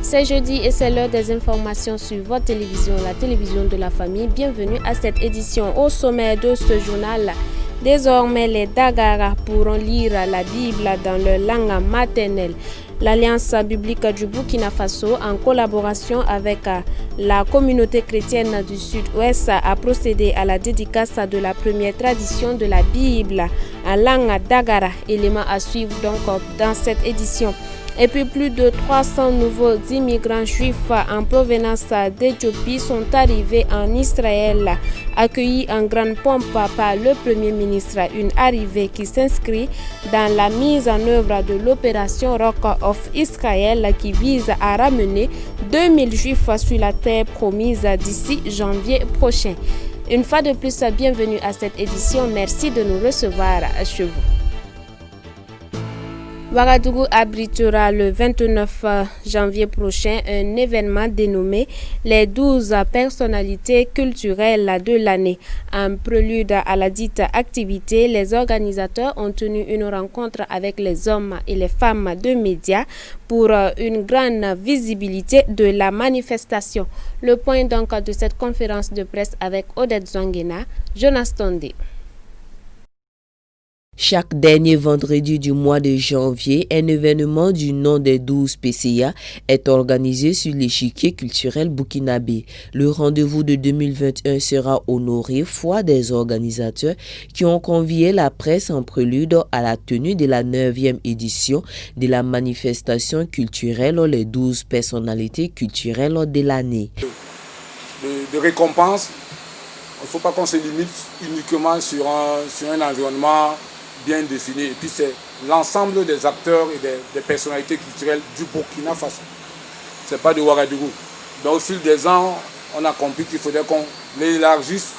C'est jeudi et c'est l'heure des informations sur votre télévision, la télévision de la famille. Bienvenue à cette édition. Au sommet de ce journal, désormais les Dagara pourront lire la Bible dans leur langue maternelle. L'Alliance biblique du Burkina Faso, en collaboration avec la communauté chrétienne du Sud-Ouest, a procédé à la dédicace de la première tradition de la Bible en langue Dagara, élément à suivre donc dans cette édition. Et puis plus de 300 nouveaux immigrants juifs en provenance d'Éthiopie sont arrivés en Israël, accueillis en grande pompe par le Premier ministre. Une arrivée qui s'inscrit dans la mise en œuvre de l'opération Rock of Israel qui vise à ramener 2000 juifs sur la terre promise d'ici janvier prochain. Une fois de plus, bienvenue à cette édition. Merci de nous recevoir chez vous. Ouagadougou abritera le 29 janvier prochain un événement dénommé les 12 personnalités culturelles de l'année. En prélude à la dite activité, les organisateurs ont tenu une rencontre avec les hommes et les femmes de médias pour une grande visibilité de la manifestation. Le point donc de cette conférence de presse avec Odette Zongena, Jonas Tondé. Chaque dernier vendredi du mois de janvier, un événement du nom des 12 PCA est organisé sur l'échiquier culturel burkinabé. Le rendez-vous de 2021 sera honoré, foi des organisateurs qui ont convié la presse en prélude à la tenue de la 9e édition de la manifestation culturelle les 12 personnalités culturelles de l'année. De récompense, il ne faut pas qu'on se limite uniquement sur un environnement bien défini. Et puis c'est l'ensemble des acteurs et des personnalités culturelles du Burkina Faso. Ce n'est pas de Ouagadougou. Donc au fil des ans, on a compris qu'il faudrait qu'on élargisse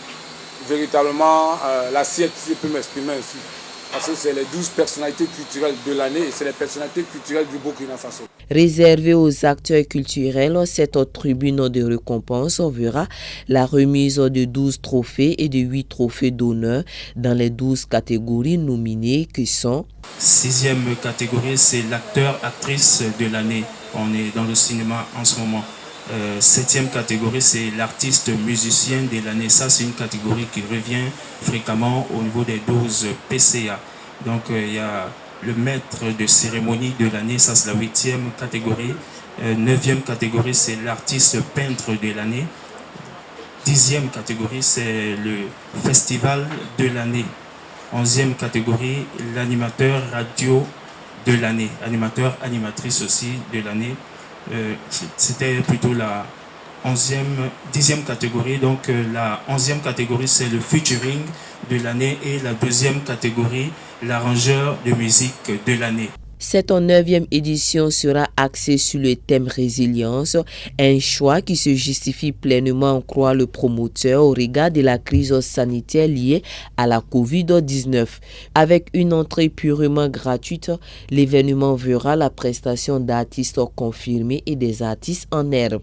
véritablement l'assiette, si je peux m'exprimer ainsi. Parce que c'est les 12 personnalités culturelles de l'année et c'est les personnalités culturelles du Burkina Faso. Réservée aux acteurs culturels, cette tribune de récompense verra la remise de 12 trophées et de 8 trophées d'honneur dans les 12 catégories nominées qui sont... 6e catégorie, c'est l'acteur-actrice de l'année. On est dans le cinéma en ce moment. 7e catégorie, c'est l'artiste musicien de l'année. Ça, c'est une catégorie qui revient fréquemment au niveau des 12 PCA. Donc, il y a le maître de cérémonie de l'année, ça c'est la 8e catégorie. 9e catégorie, c'est l'artiste peintre de l'année. 10e catégorie, c'est le festival de l'année. 11e catégorie, l'animateur radio de l'année. Animateur, animatrice aussi de l'année. C'était plutôt la 10e catégorie. Donc la 11e catégorie, c'est le featuring de l'année et la 2e catégorie, l'arrangeur de musique de l'année. Cette 9e édition sera axée sur le thème résilience, un choix qui se justifie pleinement, en croit le promoteur, au regard de la crise sanitaire liée à la Covid-19. Avec une entrée purement gratuite, l'événement verra la prestation d'artistes confirmés et des artistes en herbe.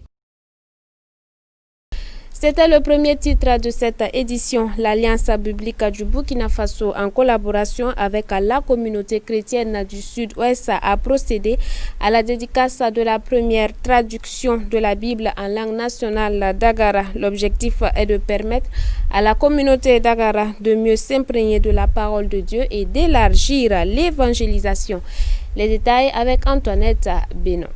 C'était le premier titre de cette édition. L'Alliance biblique du Burkina Faso, en collaboration avec la communauté chrétienne du Sud-Ouest, a procédé à la dédicace de la première traduction de la Bible en langue nationale Dagara. L'objectif est de permettre à la communauté Dagara de mieux s'imprégner de la parole de Dieu et d'élargir l'évangélisation. Les détails avec Antoinette Bénon.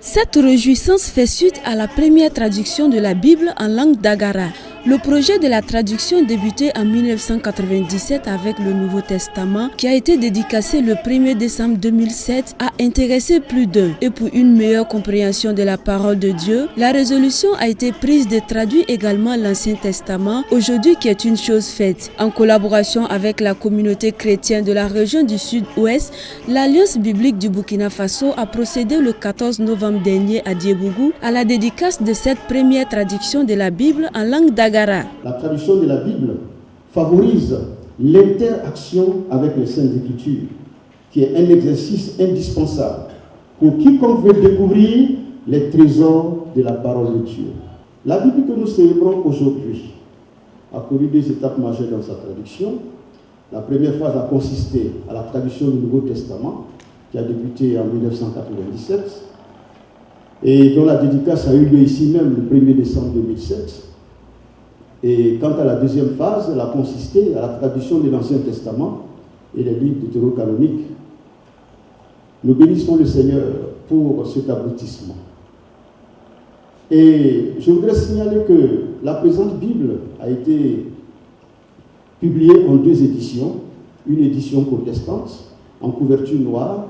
Cette réjouissance fait suite à la première traduction de la Bible en langue Dagara. Le projet de la traduction débuté en 1997 avec le Nouveau Testament qui a été dédicacé le 1er décembre 2007 a intéressé plus d'un. Et pour une meilleure compréhension de la parole de Dieu, la résolution a été prise de traduire également l'Ancien Testament, aujourd'hui qui est une chose faite. En collaboration avec la communauté chrétienne de la région du Sud-Ouest, l'Alliance biblique du Burkina Faso a procédé le 14 novembre dernier à Diebougou à la dédicace de cette première traduction de la Bible en langue Dagara. La traduction de la Bible favorise l'interaction avec les Saintes Écritures, qui est un exercice indispensable pour quiconque veut découvrir les trésors de la parole de Dieu. La Bible que nous célébrons aujourd'hui a connu 2 étapes majeures dans sa traduction. La première phase a consisté à la traduction du Nouveau Testament, qui a débuté en 1997, et dont la dédicace a eu lieu ici même le 1er décembre 2007. Et quant à la deuxième phase, elle a consisté à la traduction de l'Ancien Testament et les livres deutérocanoniques. Nous bénissons le Seigneur pour cet aboutissement. Et je voudrais signaler que la présente Bible a été publiée en 2 éditions, une édition protestante en couverture noire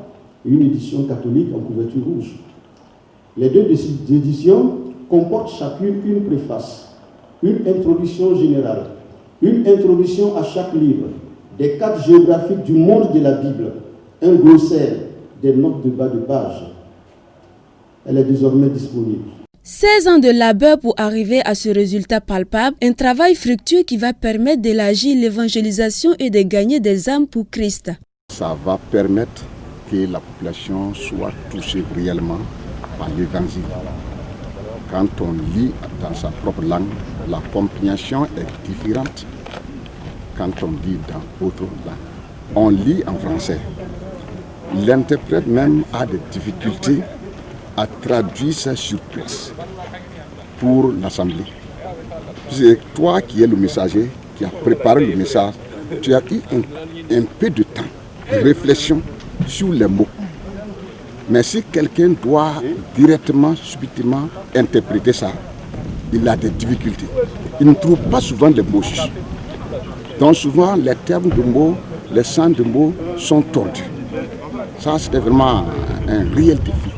et une édition catholique en couverture rouge. Les 2 éditions comportent chacune une préface, une introduction générale, une introduction à chaque livre, des cartes géographiques du monde de la Bible, un glossaire, des notes de bas de page. Elle est désormais disponible. 16 ans de labeur pour arriver à ce résultat palpable, un travail fructueux qui va permettre d'élargir l'évangélisation et de gagner des âmes pour Christ. Ça va permettre que la population soit touchée réellement par l'évangile. Quand on lit dans sa propre langue, la compréhension est différente quand on lit dans autre langue. On lit en français. L'interprète même a des difficultés à traduire ça sur place pour l'assemblée. C'est toi qui es le messager, qui a préparé le message, tu as eu un peu de temps de réflexion sur les mots. Mais si quelqu'un doit directement, subitement interpréter ça, il a des difficultés. Il ne trouve pas souvent les mots justes. Donc souvent, les termes de mots, les sens de mots sont tordus. Ça, c'était vraiment un réel défi.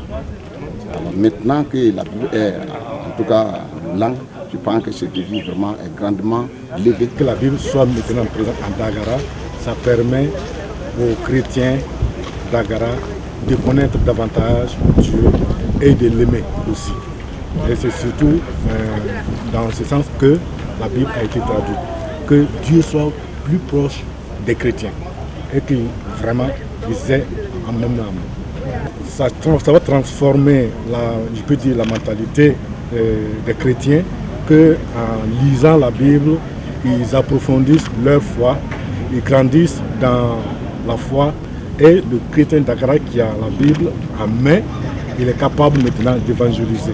Alors maintenant que la Bible est, en tout cas, en langue, je pense que ce défi vraiment est grandement levé. Que la Bible soit maintenant présente en Dagara, ça permet aux chrétiens d'Agara de connaître davantage Dieu et de l'aimer aussi. Et c'est surtout dans ce sens que la Bible a été traduite. Que Dieu soit plus proche des chrétiens et que vraiment ils aient en même âme. Ça va transformer la mentalité des chrétiens qu'en lisant la Bible, ils approfondissent leur foi, ils grandissent dans la foi. Et le chrétien d'Agra qui a la Bible en main, il est capable maintenant d'évangéliser.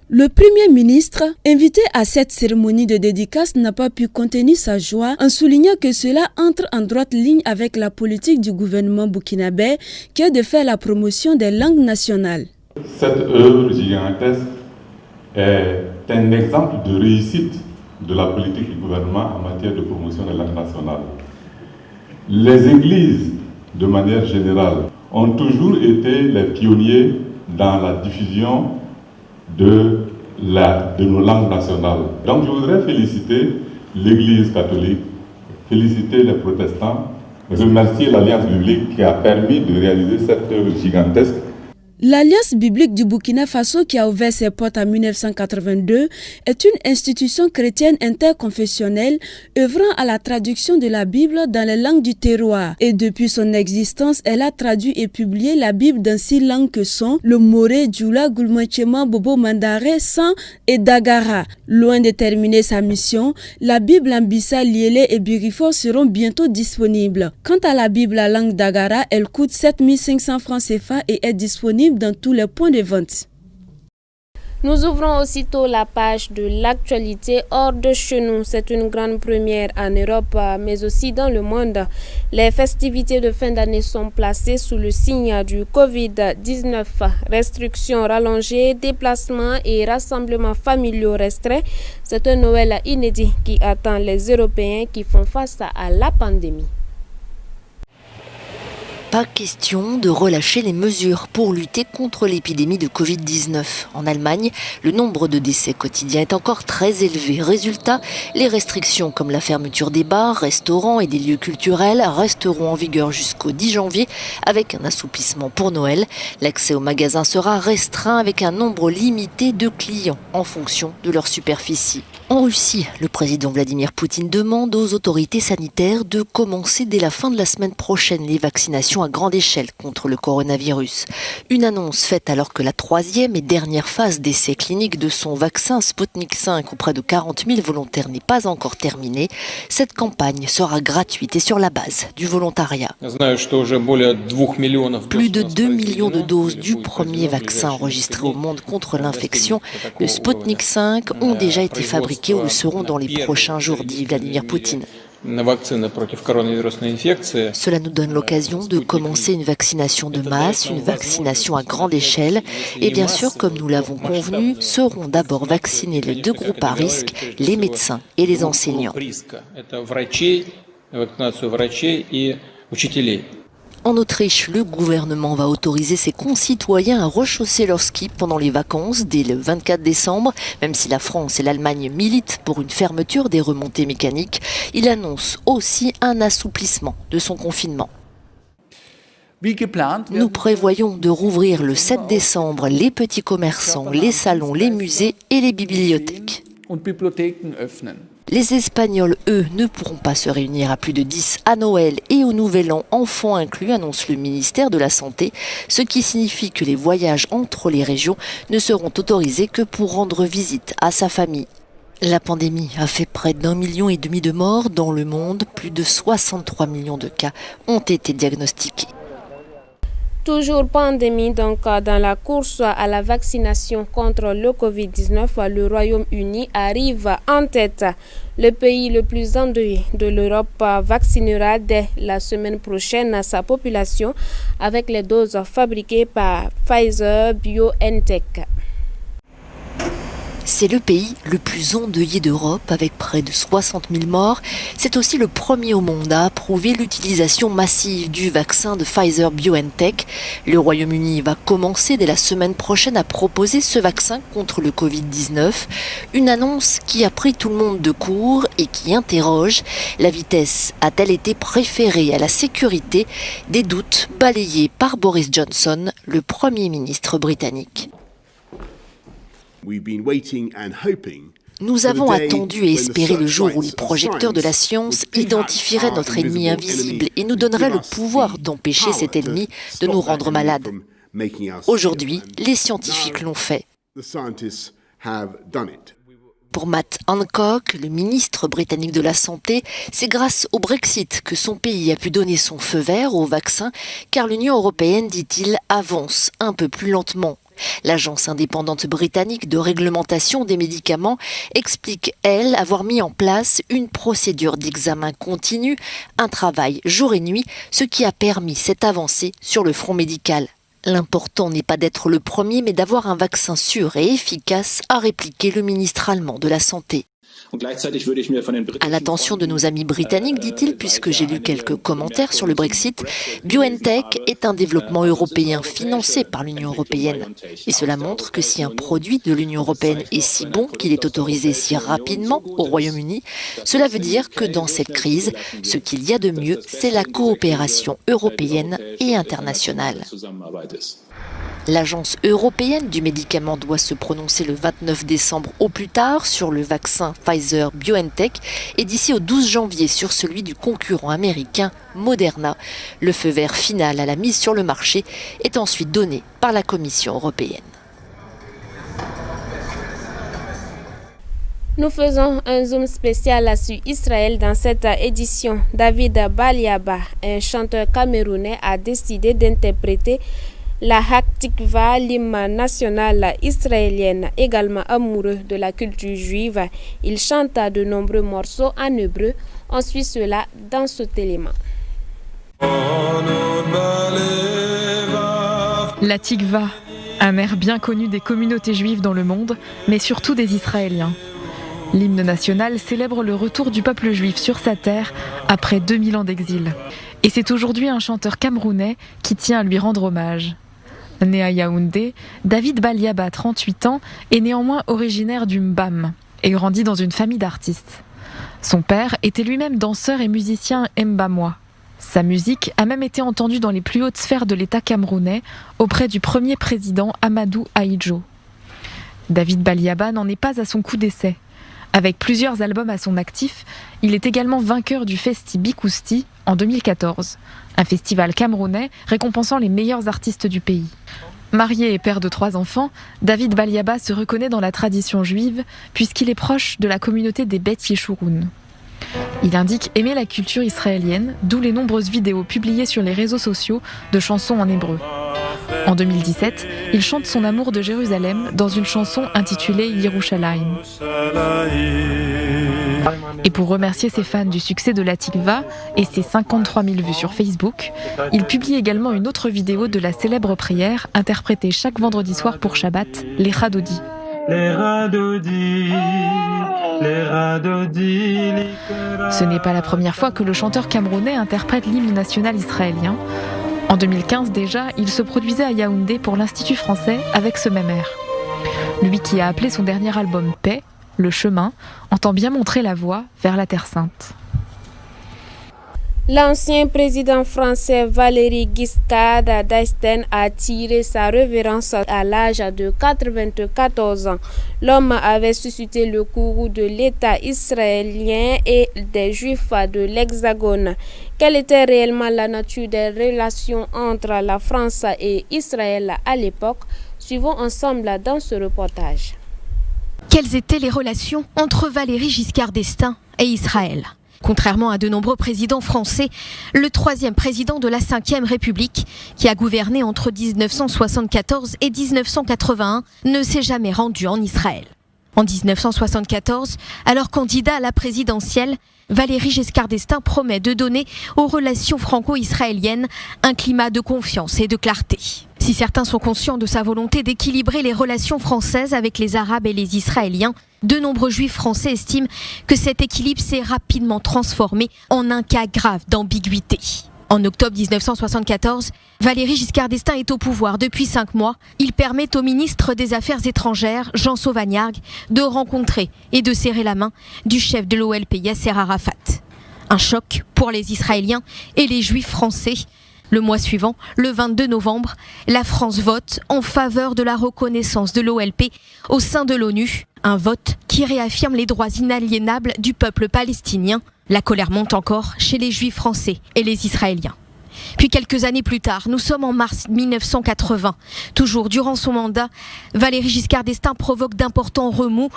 Le Premier ministre, invité à cette cérémonie de dédicace, n'a pas pu contenir sa joie en soulignant que cela entre en droite ligne avec la politique du gouvernement burkinabé qui est de faire la promotion des langues nationales. Cette œuvre gigantesque est un exemple de réussite de la politique du gouvernement en matière de promotion des langues nationales. Les églises, de manière générale, ont toujours été les pionniers dans la diffusion de nos langues nationales. Donc je voudrais féliciter l'Église catholique, féliciter les protestants, remercier l'Alliance biblique qui a permis de réaliser cette œuvre gigantesque. L'Alliance biblique du Burkina Faso, qui a ouvert ses portes en 1982, est une institution chrétienne interconfessionnelle œuvrant à la traduction de la Bible dans les langues du terroir. Et depuis son existence, elle a traduit et publié la Bible dans 6 langues que sont le Moré, Djoula, Goulmanchema, Bobo Mandare, San et Dagara. Loin de terminer sa mission, la Bible en Bissa, Liélé et Birifo seront bientôt disponibles. Quant à la Bible à langue Dagara, elle coûte 7500 francs CFA et est disponible dans tous les points de vente. Nous ouvrons aussitôt la page de l'actualité hors de chez nous. C'est une grande première en Europe, mais aussi dans le monde. Les festivités de fin d'année sont placées sous le signe du Covid-19. Restrictions rallongées, déplacements et rassemblements familiaux restreints. C'est un Noël inédit qui attend les Européens qui font face à la pandémie. Pas question de relâcher les mesures pour lutter contre l'épidémie de Covid-19. En Allemagne, le nombre de décès quotidiens est encore très élevé. Résultat, les restrictions comme la fermeture des bars, restaurants et des lieux culturels resteront en vigueur jusqu'au 10 janvier avec un assouplissement pour Noël. L'accès aux magasins sera restreint avec un nombre limité de clients en fonction de leur superficie. En Russie, le président Vladimir Poutine demande aux autorités sanitaires de commencer dès la fin de la semaine prochaine les vaccinations à grande échelle contre le coronavirus. Une annonce faite alors que la troisième et dernière phase d'essai clinique de son vaccin Sputnik 5 auprès de 40 000 volontaires n'est pas encore terminée. Cette campagne sera gratuite et sur la base du volontariat. Plus de 2 millions de doses du premier vaccin enregistré au monde contre l'infection, le Sputnik 5, ont déjà été fabriqués ou le seront dans les prochains jours, dit Vladimir Poutine. Cela nous donne l'occasion de commencer une vaccination de masse, une vaccination à grande échelle. Et bien sûr, comme nous l'avons convenu, seront d'abord vaccinés les deux groupes à risque, les médecins et les enseignants. En Autriche, le gouvernement va autoriser ses concitoyens à rechausser leurs skis pendant les vacances dès le 24 décembre. Même si la France et l'Allemagne militent pour une fermeture des remontées mécaniques, il annonce aussi un assouplissement de son confinement. Nous prévoyons de rouvrir le 7 décembre les petits commerçants, les salons, les musées et les bibliothèques. Les Espagnols, eux, ne pourront pas se réunir à plus de 10 à Noël et au Nouvel An, enfants inclus, annonce le ministère de la Santé, ce qui signifie que les voyages entre les régions ne seront autorisés que pour rendre visite à sa famille. La pandémie a fait près d'1,5 million de morts dans le monde. Plus de 63 millions de cas ont été diagnostiqués. Toujours pandémie, donc dans la course à la vaccination contre le Covid-19, le Royaume-Uni arrive en tête. Le pays le plus endeuillé de l'Europe vaccinera dès la semaine prochaine sa population avec les doses fabriquées par Pfizer BioNTech. C'est le pays le plus endeuillé d'Europe avec près de 60 000 morts. C'est aussi le premier au monde à approuver l'utilisation massive du vaccin de Pfizer BioNTech. Le Royaume-Uni va commencer dès la semaine prochaine à proposer ce vaccin contre le Covid-19. Une annonce qui a pris tout le monde de court et qui interroge. La vitesse a-t-elle été préférée à la sécurité? Des doutes balayés par Boris Johnson, le Premier ministre britannique. Nous avons attendu et espéré le jour où les projecteurs de la science identifieraient notre ennemi invisible et nous donneraient le pouvoir d'empêcher cet ennemi de nous rendre malades. Aujourd'hui, les scientifiques l'ont fait. Pour Matt Hancock, le ministre britannique de la Santé, c'est grâce au Brexit que son pays a pu donner son feu vert au vaccin, car l'Union européenne, dit-il, avance un peu plus lentement. L'agence indépendante britannique de réglementation des médicaments explique, elle, avoir mis en place une procédure d'examen continu, un travail jour et nuit, ce qui a permis cette avancée sur le front médical. L'important n'est pas d'être le premier, mais d'avoir un vaccin sûr et efficace, a répliqué le ministre allemand de la Santé. À l'attention de nos amis britanniques, dit-il, puisque j'ai lu quelques commentaires sur le Brexit, BioNTech est un développement européen financé par l'Union européenne. Et cela montre que si un produit de l'Union européenne est si bon qu'il est autorisé si rapidement au Royaume-Uni, cela veut dire que dans cette crise, ce qu'il y a de mieux, c'est la coopération européenne et internationale. L'Agence européenne du médicament doit se prononcer le 29 décembre au plus tard sur le vaccin Pfizer BioNTech et d'ici au 12 janvier sur celui du concurrent américain Moderna. Le feu vert final à la mise sur le marché est ensuite donné par la Commission européenne. Nous faisons un zoom spécial sur Israël dans cette édition. David Baliaba, un chanteur camerounais, a décidé d'interpréter la Haktikva, l'hymne national israélienne, également amoureux de la culture juive. Il chante de nombreux morceaux en hébreu. On suit cela dans ce élément. La Tikva, un air bien connu des communautés juives dans le monde, mais surtout des Israéliens. L'hymne national célèbre le retour du peuple juif sur sa terre après 2000 ans d'exil. Et c'est aujourd'hui un chanteur camerounais qui tient à lui rendre hommage. Né à Yaoundé, David Baliaba, 38 ans, est néanmoins originaire du Mbam et grandit dans une famille d'artistes. Son père était lui-même danseur et musicien mbamois. Sa musique a même été entendue dans les plus hautes sphères de l'État camerounais auprès du premier président Amadou Ahidjo. David Baliaba n'en est pas à son coup d'essai. Avec plusieurs albums à son actif, il est également vainqueur du Festi Bikousti en 2014, un festival camerounais récompensant les meilleurs artistes du pays. Marié et père de 3 enfants, David Baliaba se reconnaît dans la tradition juive puisqu'il est proche de la communauté des Beth Yeshurun. Il indique aimer la culture israélienne, d'où les nombreuses vidéos publiées sur les réseaux sociaux de chansons en hébreu. En 2017, il chante son amour de Jérusalem dans une chanson intitulée Yerushalayim. Et pour remercier ses fans du succès de la Tikva et ses 53 000 vues sur Facebook, il publie également une autre vidéo de la célèbre prière interprétée chaque vendredi soir pour Shabbat, les Radodi. Ce n'est pas la première fois que le chanteur camerounais interprète l'hymne national israélien. En 2015 déjà, il se produisait à Yaoundé pour l'Institut français avec ce même air. Lui qui a appelé son dernier album Paix, Le Chemin, entend bien montrer la voie vers la Terre Sainte. L'ancien président français Valéry Giscard d'Estaing a tiré sa révérence à l'âge de 94 ans. L'homme avait suscité le courroux de l'État israélien et des Juifs de l'Hexagone. Quelle était réellement la nature des relations entre la France et Israël à l'époque? Suivons ensemble dans ce reportage. Quelles étaient les relations entre Valéry Giscard d'Estaing et Israël? Contrairement à de nombreux présidents français, le 3e président de la 5e République, qui a gouverné entre 1974 et 1981, ne s'est jamais rendu en Israël. En 1974, alors candidat à la présidentielle, Valéry Giscard d'Estaing promet de donner aux relations franco-israéliennes un climat de confiance et de clarté. Si certains sont conscients de sa volonté d'équilibrer les relations françaises avec les Arabes et les Israéliens, de nombreux Juifs français estiment que cet équilibre s'est rapidement transformé en un cas grave d'ambiguïté. En octobre 1974, Valéry Giscard d'Estaing est au pouvoir depuis 5 mois. Il permet au ministre des Affaires étrangères, Jean Sauvagnargues, de rencontrer et de serrer la main du chef de l'OLP, Yasser Arafat. Un choc pour les Israéliens et les Juifs français. Le mois suivant, le 22 novembre, la France vote en faveur de la reconnaissance de l'OLP au sein de l'ONU. Un vote qui réaffirme les droits inaliénables du peuple palestinien. La colère monte encore chez les Juifs français et les Israéliens. Puis quelques années plus tard, nous sommes en mars 1980. Toujours durant son mandat, Valéry Giscard d'Estaing provoque d'importants remous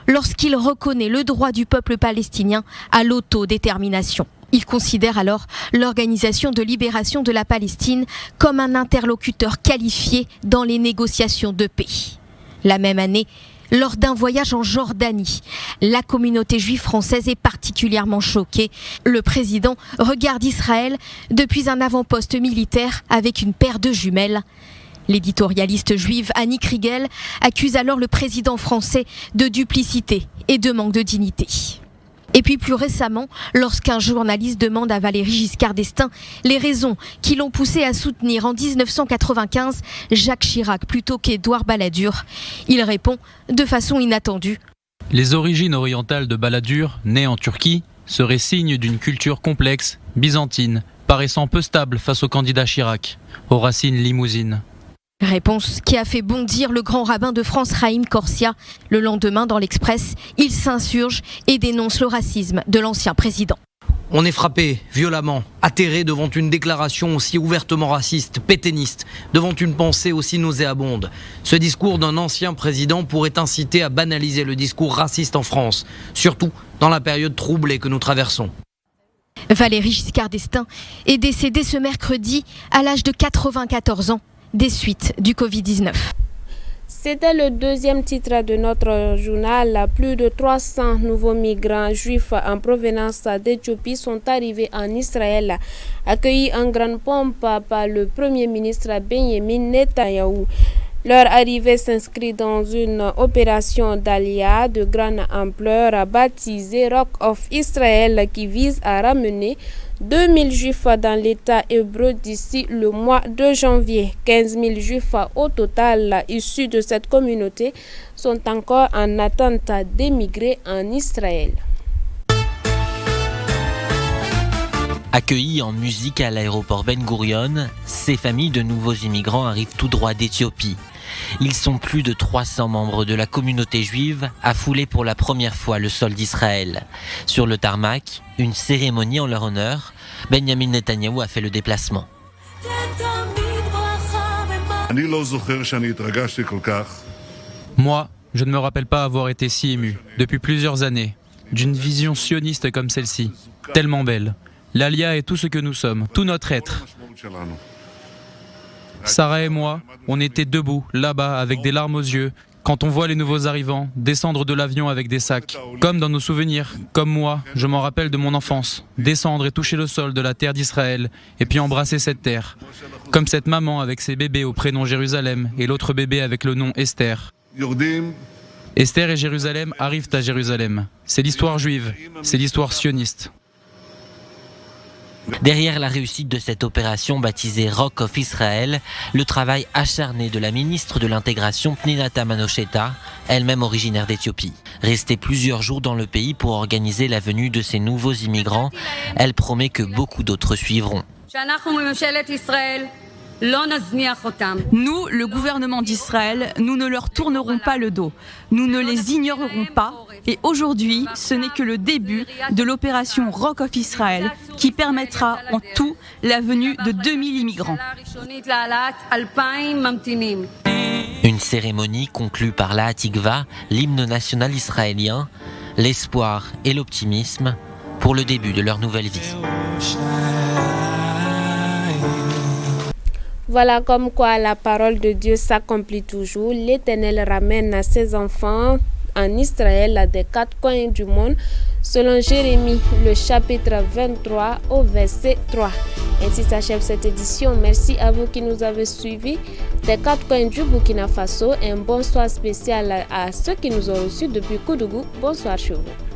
lorsqu'il reconnaît le droit du peuple palestinien à l'autodétermination. Il considère alors l'Organisation de libération de la Palestine comme un interlocuteur qualifié dans les négociations de paix. La même année, lors d'un voyage en Jordanie, la communauté juive française est particulièrement choquée. Le président regarde Israël depuis un avant-poste militaire avec une paire de jumelles. L'éditorialiste juive Annie Kriegel accuse alors le président français de duplicité et de manque de dignité. Et puis plus récemment, lorsqu'un journaliste demande à Valéry Giscard d'Estaing les raisons qui l'ont poussé à soutenir en 1995 Jacques Chirac plutôt qu'Édouard Balladur, il répond de façon inattendue. Les origines orientales de Balladur, né en Turquie, seraient signes d'une culture complexe, byzantine, paraissant peu stable face au candidat Chirac, aux racines limousines. Réponse qui a fait bondir le grand rabbin de France, Raïm Corsia. Le lendemain, dans l'Express, il s'insurge et dénonce le racisme de l'ancien président. On est frappé, violemment, atterré devant une déclaration aussi ouvertement raciste, pétainiste, devant une pensée aussi nauséabonde. Ce discours d'un ancien président pourrait inciter à banaliser le discours raciste en France, surtout dans la période troublée que nous traversons. Valéry Giscard d'Estaing est décédé ce mercredi à l'âge de 94 ans. Des suites du Covid-19. C'était le 2e titre de notre journal. Plus de 300 nouveaux migrants juifs en provenance d'Éthiopie sont arrivés en Israël, accueillis en grande pompe par le Premier ministre Benjamin Netanyahou. Leur arrivée s'inscrit dans une opération d'Aliyah de grande ampleur baptisée Rock of Israel qui vise à ramener 2000 juifs dans l'État hébreu d'ici le mois de janvier. 15 000 juifs au total issus de cette communauté sont encore en attente d'émigrer en Israël. Accueillis en musique à l'aéroport Ben Gurion, ces familles de nouveaux immigrants arrivent tout droit d'Éthiopie. Ils sont plus de 300 membres de la communauté juive à fouler pour la première fois le sol d'Israël. Sur le tarmac, une cérémonie en leur honneur. Benjamin Netanyahou a fait le déplacement. Moi, je ne me rappelle pas avoir été si ému, depuis plusieurs années, d'une vision sioniste comme celle-ci, tellement belle. L'Alia est tout ce que nous sommes, tout notre être. Sarah et moi, on était debout, là-bas, avec des larmes aux yeux, quand on voit les nouveaux arrivants descendre de l'avion avec des sacs. Comme dans nos souvenirs, comme moi, je m'en rappelle de mon enfance, descendre et toucher le sol de la terre d'Israël, et puis embrasser cette terre. Comme cette maman avec ses bébés au prénom Jérusalem, et l'autre bébé avec le nom Esther. Esther et Jérusalem arrivent à Jérusalem. C'est l'histoire juive, c'est l'histoire sioniste. Derrière la réussite de cette opération baptisée Rock of Israel, le travail acharné de la ministre de l'intégration Pnina Thamano-Sheta, elle-même originaire d'Éthiopie. Restée plusieurs jours dans le pays pour organiser la venue de ces nouveaux immigrants, elle promet que beaucoup d'autres suivront. Nous, le gouvernement d'Israël, nous ne leur tournerons pas le dos. Nous ne les ignorerons pas. Et aujourd'hui, ce n'est que le début de l'opération Rock of Israel qui permettra en tout la venue de 2000 immigrants. Une cérémonie conclue par la Hatikva, l'hymne national israélien, l'espoir et l'optimisme pour le début de leur nouvelle vie. Voilà comme quoi la parole de Dieu s'accomplit toujours. L'Éternel ramène ses enfants en Israël des 4 coins du monde, selon Jérémie, le chapitre 23 au verset 3. Ainsi s'achève cette édition. Merci à vous qui nous avez suivis des 4 coins du Burkina Faso. Un bonsoir spécial à ceux qui nous ont reçus depuis Koudougou. Bonsoir chez vous.